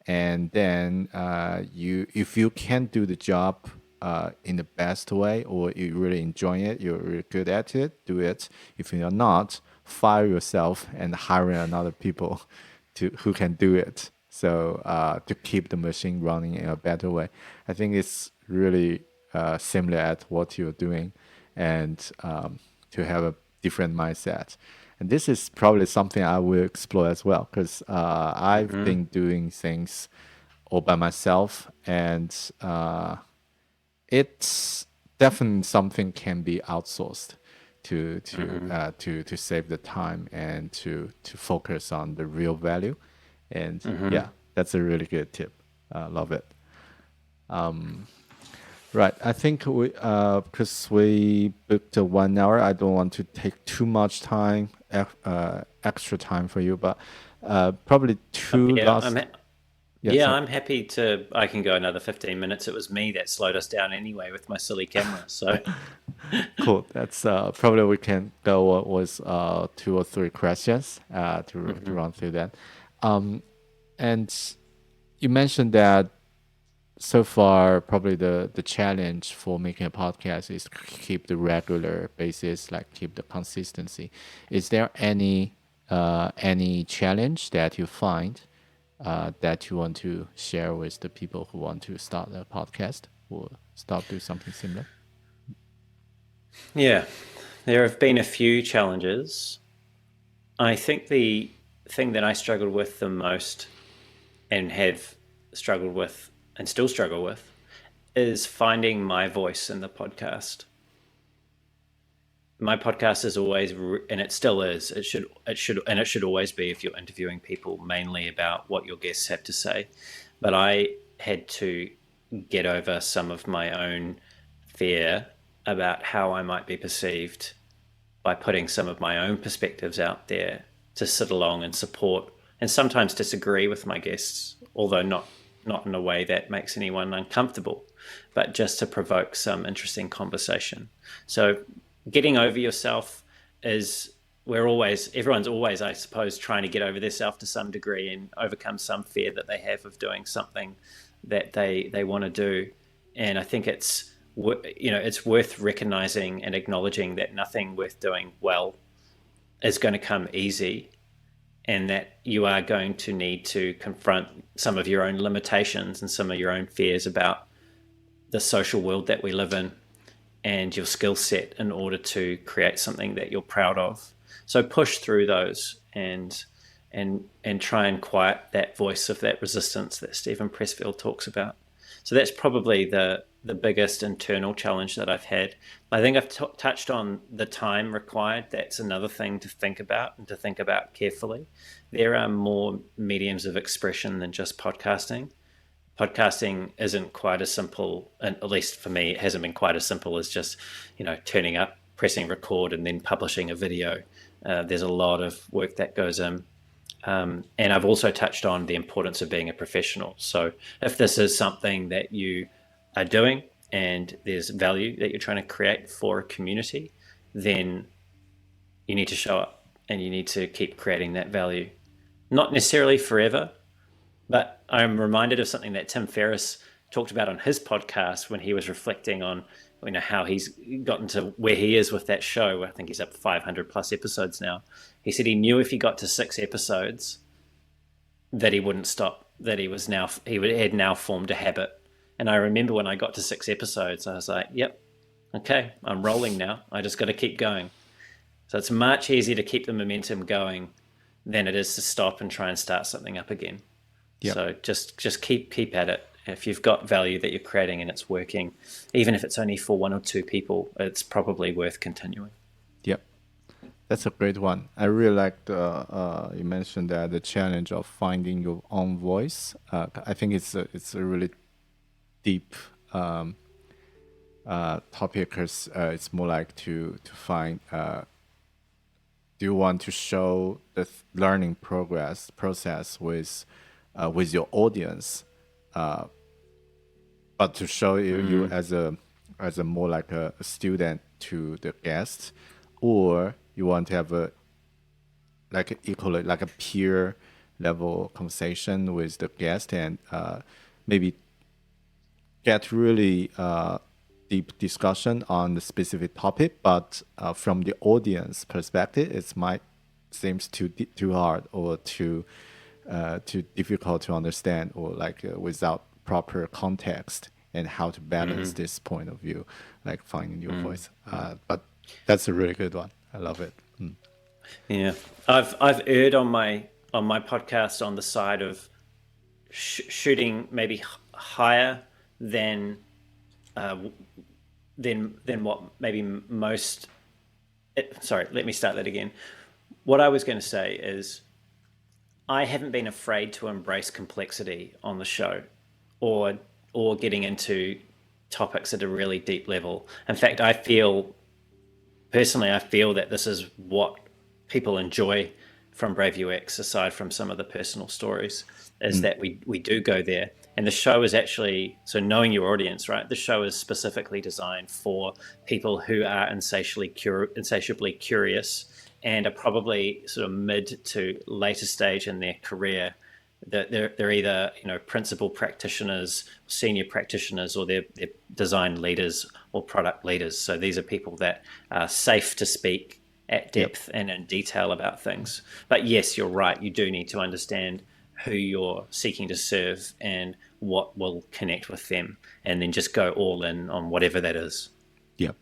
And then if you can't do the job in the best way, or you really enjoy it, you're really good at it, do it. If you're not, fire yourself and hire another people who can do it. So to keep the machine running in a better way. I think it's really similar at what you're doing, and to have a different mindset. And this is probably something I will explore as well, because I've been doing things all by myself, and it's definitely something can be outsourced to save the time and to focus on the real value. And yeah, that's a really good tip. Love it. Right. I think because we booked 1 hour, I don't want to take too much time, extra time for you, but probably two last. I'm happy to. I can go another 15 minutes. It was me that slowed us down anyway with my silly camera. So cool. That's probably we can go with 2 or 3 questions to run through that. And you mentioned that so far, probably the challenge for making a podcast is keep the regular basis, like keep the consistency. Is there any challenge that you find that you want to share with the people who want to start a podcast or do something similar? Yeah, there have been a few challenges. I think the thing that I struggled with the most, and have struggled with and still struggle with, is finding my voice in the podcast. My podcast is always, and it still is, it should always be, if you're interviewing people, mainly about what your guests have to say. But I had to get over some of my own fear about how I might be perceived by putting some of my own perspectives out there to sit along and support, and sometimes disagree with my guests, although not in a way that makes anyone uncomfortable, but just to provoke some interesting conversation. So getting over yourself is, everyone's always, I suppose, trying to get over themselves to some degree and overcome some fear that they have of doing something that they want to do. And I think it's worth recognizing and acknowledging that nothing worth doing well is going to come easy, and that you are going to need to confront some of your own limitations and some of your own fears about the social world that we live in and your skill set in order to create something that you're proud of. So push through those and try and quiet that voice of that resistance that Stephen Pressfield talks about. So that's probably the biggest internal challenge that I've had. I think I've touched on the time required. That's another thing to think about, and to think about carefully. There are more mediums of expression than just podcasting. Podcasting isn't quite as simple, and at least for me, it hasn't been quite as simple as just, turning up, pressing record, and then publishing a video. There's a lot of work that goes in. And I've also touched on the importance of being a professional. So if this is something that you are doing and there's value that you're trying to create for a community, then you need to show up and you need to keep creating that value. Not necessarily forever, but I'm reminded of something that Tim Ferriss talked about on his podcast when he was reflecting on how he's gotten to where he is with that show. I think he's up 500 plus episodes now. He said he knew if he got to 6 episodes that he wouldn't stop, that he had now formed a habit. And I remember when I got to 6 episodes, I was like, yep, okay, I'm rolling now. I just got to keep going. So it's much easier to keep the momentum going than it is to stop and try and start something up again. Yep. So just keep at it. If you've got value that you're creating and it's working, even if it's only for 1 or 2 people, it's probably worth continuing. Yep. That's a great one. I really liked you mentioned that the challenge of finding your own voice. I think it's a really deep topic, because it's more like to find. Do you want to show the learning process with your audience, but to show you as a more like a student to the guest, or you want to have a like equally like a peer level conversation with the guest and maybe get really deep discussion on the specific topic, but from the audience perspective, it might seems too hard or too difficult to understand, or like without proper context and how to balance this point of view, like finding your voice. But that's a really good one. I love it. Yeah, I've erred on my podcast on the side of shooting maybe higher than what maybe most. Sorry, let me start that again. What I was going to say is, I haven't been afraid to embrace complexity on the show, or getting into topics at a really deep level. In fact, I feel that this is what people enjoy from Brave UX, aside from some of the personal stories, is that we do go there. And the show is actually, so knowing your audience, right? The show is specifically designed for people who are insatiably curious and are probably sort of mid to later stage in their career. They're either, principal practitioners, senior practitioners, or they're design leaders or product leaders. So these are people that are safe to speak at depth and in detail about things. But yes, you're right. You do need to understand who you're seeking to serve and what will connect with them, and then just go all in on whatever that is. Yeah.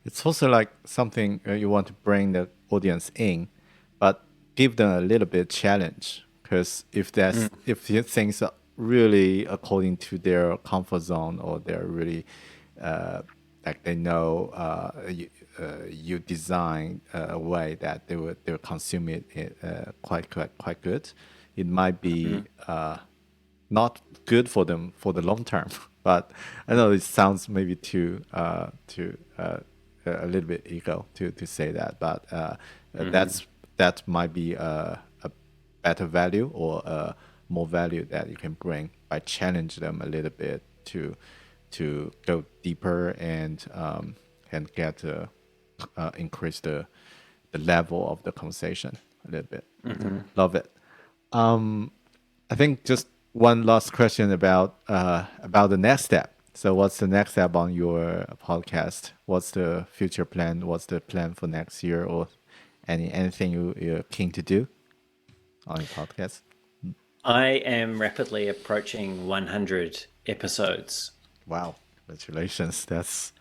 It's also like something you want to bring the audience in, but give them a little bit challenge. Because if things are really according to their comfort zone, or they're really like they know you design a way that they'll consume it quite good, it might be not good for them for the long term. But I know it sounds maybe too a little bit ego to say that, but that might be a better value, or more value that you can bring by challenge them a little bit to go deeper and get increase the level of the conversation a little bit. Love it. I think just one last question about the next step. So what's the next step on your podcast? What's the future plan? What's the plan for next year, or anything you're keen to do on your podcast? I am rapidly approaching 100 episodes. Wow, congratulations. That's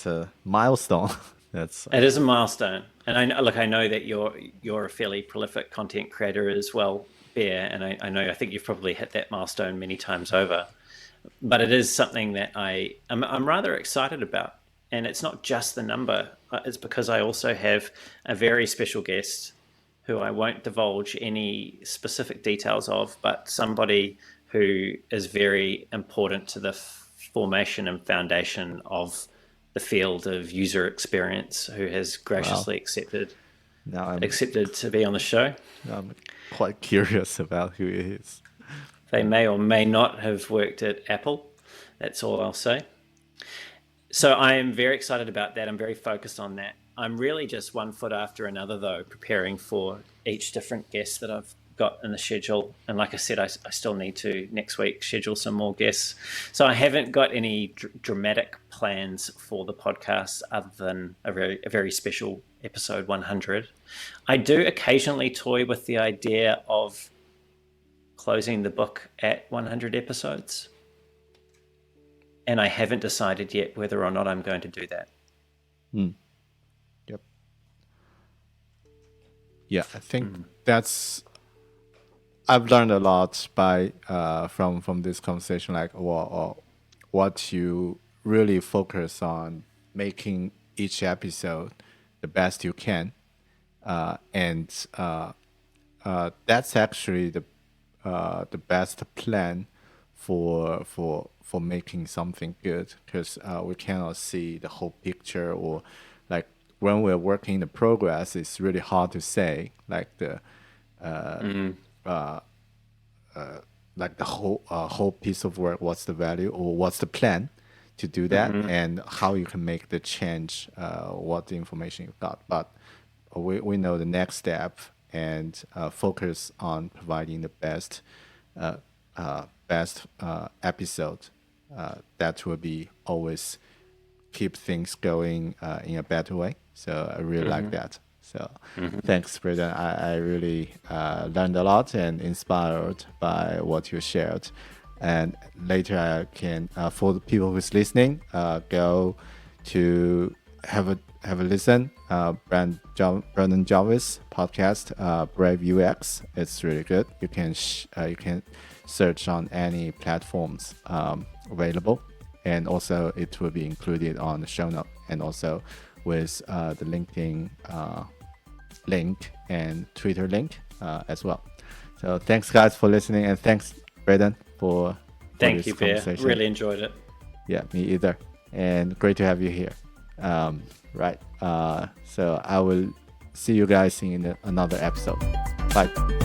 a milestone. It is a milestone. And I know that you're a fairly prolific content creator as well, Bear, and I think you've probably hit that milestone many times over. But it is something that I'm rather excited about. And it's not just the number. It's because I also have a very special guest who I won't divulge any specific details of, but somebody who is very important to the formation and foundation of the field of user experience, who has graciously accepted to be on the show. I'm quite curious about who he is. They may or may not have worked at Apple. That's all I'll say. So I am very excited about that. I'm very focused on that. I'm really just one foot after another, though, preparing for each different guest that I've got in the schedule. And like I said, I still need to, next week, schedule some more guests. So I haven't got any dramatic plans for the podcast other than a very special episode 100. I do occasionally toy with the idea of closing the book at 100 episodes. And I haven't decided yet whether or not I'm going to do that. Yep. Yeah, I think I've learned a lot from this conversation, like what you really focus on, making each episode the best you can, and that's actually the best plan for making something good, because we cannot see the whole picture, or like when we're working the progress, it's really hard to say like the like the whole piece of work, what's the value or what's the plan to do that, and how you can make the change, what the information you got. But we know the next step, and focus on providing the best episode that will be always keep things going in a better way. So I really like that. So thanks, Brendan. I really learned a lot and inspired by what you shared. And later I can, for the people who's listening, go to have a listen. Brendan Jarvis podcast, Brave UX. It's really good. You can search on any platforms available, and also it will be included on the show note, and also with the LinkedIn link and Twitter link as well. So thanks guys for listening, and thanks Brendan for Thank you, Bear. Really enjoyed it. Yeah, me either. And great to have you here. Right. So I will see you guys in another episode. Bye.